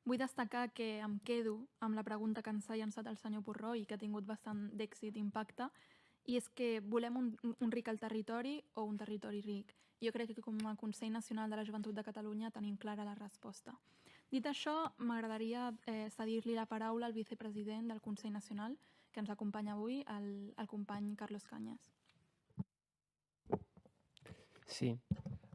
Vull destacar que em quedo amb la pregunta que ens ha llançat el senyor Purró i que ha tingut bastant d'èxit i impacte, i és que volem un ric al territori o un territori ric. Jo crec que com a Consell Nacional de la Joventut de Catalunya tenim clara la resposta. Dit això, m'agradaria cedir-li la paraula al vicepresident del Consell Nacional, que ens acompanya avui, el company Carlos Cañas. Sí,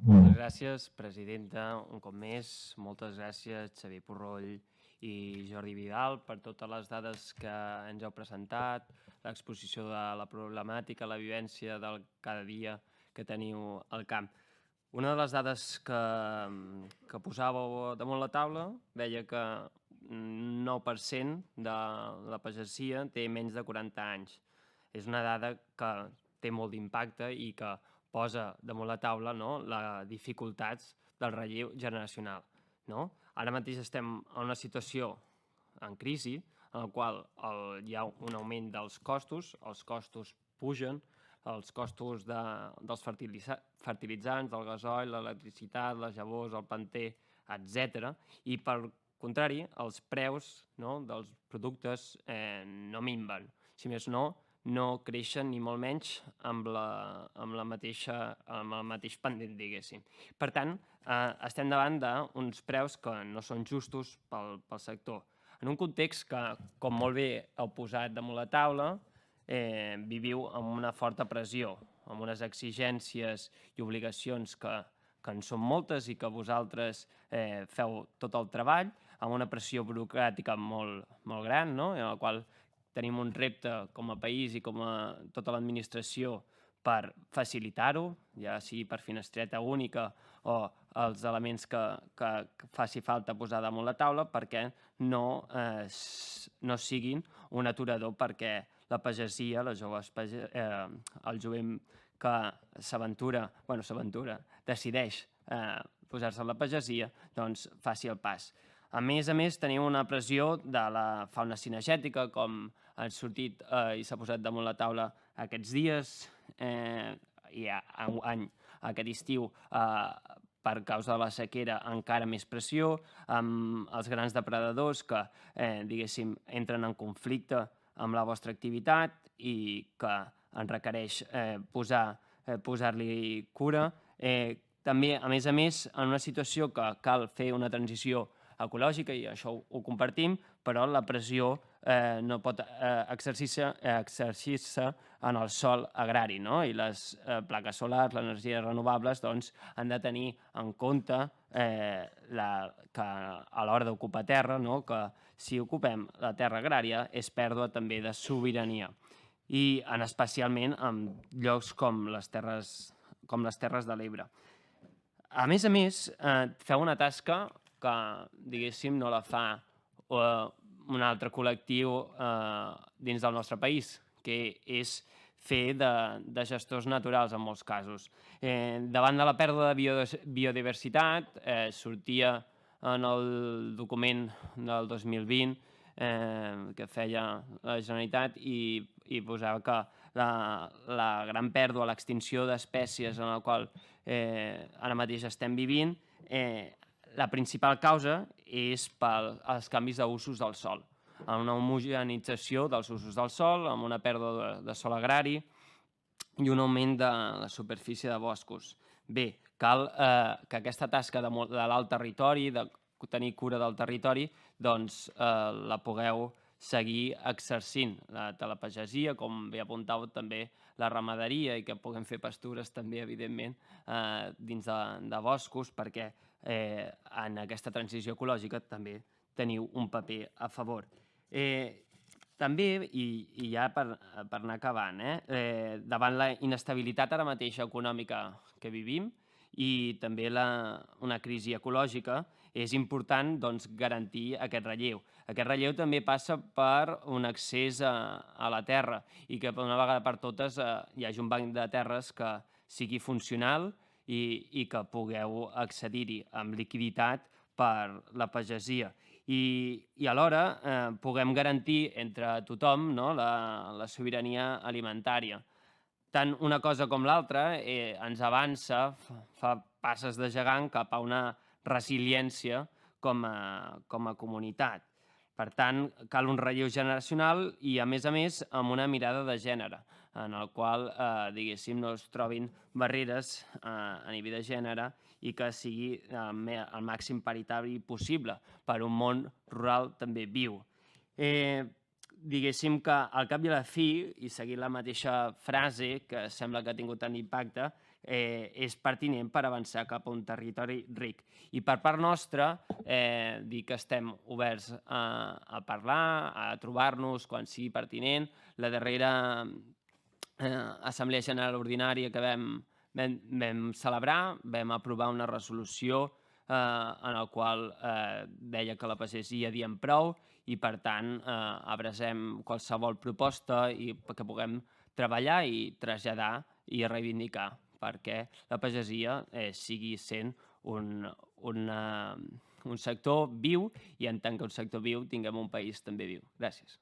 moltes gràcies, presidenta. Un cop més, moltes gràcies, Xavier Purroll i Jordi Vidal, per totes les dades que ens heu presentat, l'exposició de la problemàtica, la vivència del cada dia que teniu al camp. Una de les dades que posàveu damunt la taula deia que 9% de la pagesia té menys de 40 anys. És una dada que té molt d'impacte i que posa damunt la taula, no, les dificultats del relleu generacional. No? Ara mateix estem en una situació en crisi en la qual hi ha un augment dels costos, els costos pugen, els costos dels fertilitzants, del gasoil, l'electricitat, les llavors, el planter, etc. I per contrari, els preus, no, dels productes no minven. Si més no creixen ni molt menys amb el mateix pendent, diguéssim. Per tant, estem davant d'uns preus que no són justos pel sector. En un context que, com molt bé heu posat damunt la taula, viviu amb una forta pressió, amb unes exigències i obligacions que en són moltes i que vosaltres feu tot el treball, amb una pressió burocràtica molt gran, no? En la qual tenim un repte com a país i com a tota l'administració per facilitar-ho, ja sigui per finestreta única o els elements que faci falta posar damunt la taula, perquè no siguin un aturador perquè la pagesia, el jovent que decideix posar-se a la pagesia, doncs faci el pas. A més, teniu una pressió de la fauna cinegètica, com ha sortit i s'ha posat damunt la taula aquests dies, i aquest estiu, per causa de la sequera, encara més pressió, amb els grans depredadors que, diguéssim, entren en conflicte amb la vostra activitat i que en requereix posar-li cura. També, a més, en una situació que cal fer una transició ecològica, i això ho compartim, però la pressió no pot exercir-se en el sòl agrari, no? I les plaques solars, les energies renovables, doncs, han de tenir en compte que a l'hora d'ocupar terra, no? Que si ocupem la terra agrària és pèrdua també de sobirania, i especialment en llocs com les terres de l'Ebre. A més, feu una tasca que, diguéssim, no la fa un altre col·lectiu dins del nostre país, que és fer de gestors naturals en molts casos. Davant de la pèrdua de biodiversitat, sortia en el document del 2020 que feia la Generalitat i posava que la gran pèrdua, l'extinció d'espècies en la qual ara mateix estem vivint, la principal causa és pels canvis d'usos del sòl, amb una homogenització dels usos del sòl, amb una pèrdua de sòl agrari i un augment de la superfície de boscos. Bé, cal que aquesta tasca de l'alt territori, de tenir cura del territori, doncs la pugueu seguir exercint, de la pagesia, com bé apuntàveu també la ramaderia, i que puguem fer pastures també, evidentment, dins de boscos, perquè en aquesta transició ecològica també teniu un paper a favor. També, i ja per anar acabant, davant la inestabilitat ara mateix econòmica que vivim i també una crisi ecològica, és important, doncs, garantir aquest relleu. Aquest relleu també passa per un accés a la terra i que una vegada per totes hi hagi un banc de terres que sigui funcional i que pugueu accedir-hi amb liquiditat per la pagesia. I alhora puguem garantir entre tothom, no, la sobirania alimentària. Tant una cosa com l'altra ens avança, fa passes de gegant cap a una resiliència com a comunitat. Per tant, cal un relleu generacional i, a més, amb una mirada de gènere, en el qual, diguéssim, no es trobin barreres a nivell de gènere i que sigui el màxim paritari possible per un món rural també viu. Diguéssim que al cap i a la fi, i seguint la mateixa frase que sembla que ha tingut tant impacte, és pertinent per avançar cap a un territori ric. I per part nostra, dir que estem oberts a parlar, a trobar-nos quan sigui pertinent. La darrera Assemblea General Ordinària que vam celebrar, vam aprovar una resolució en el qual deia que la pagesia diem prou i, per tant, abracem qualsevol proposta que puguem treballar i traslladar i reivindicar perquè la pagesia sigui sent un sector viu i, en tant que un sector viu, tinguem un país també viu. Gràcies.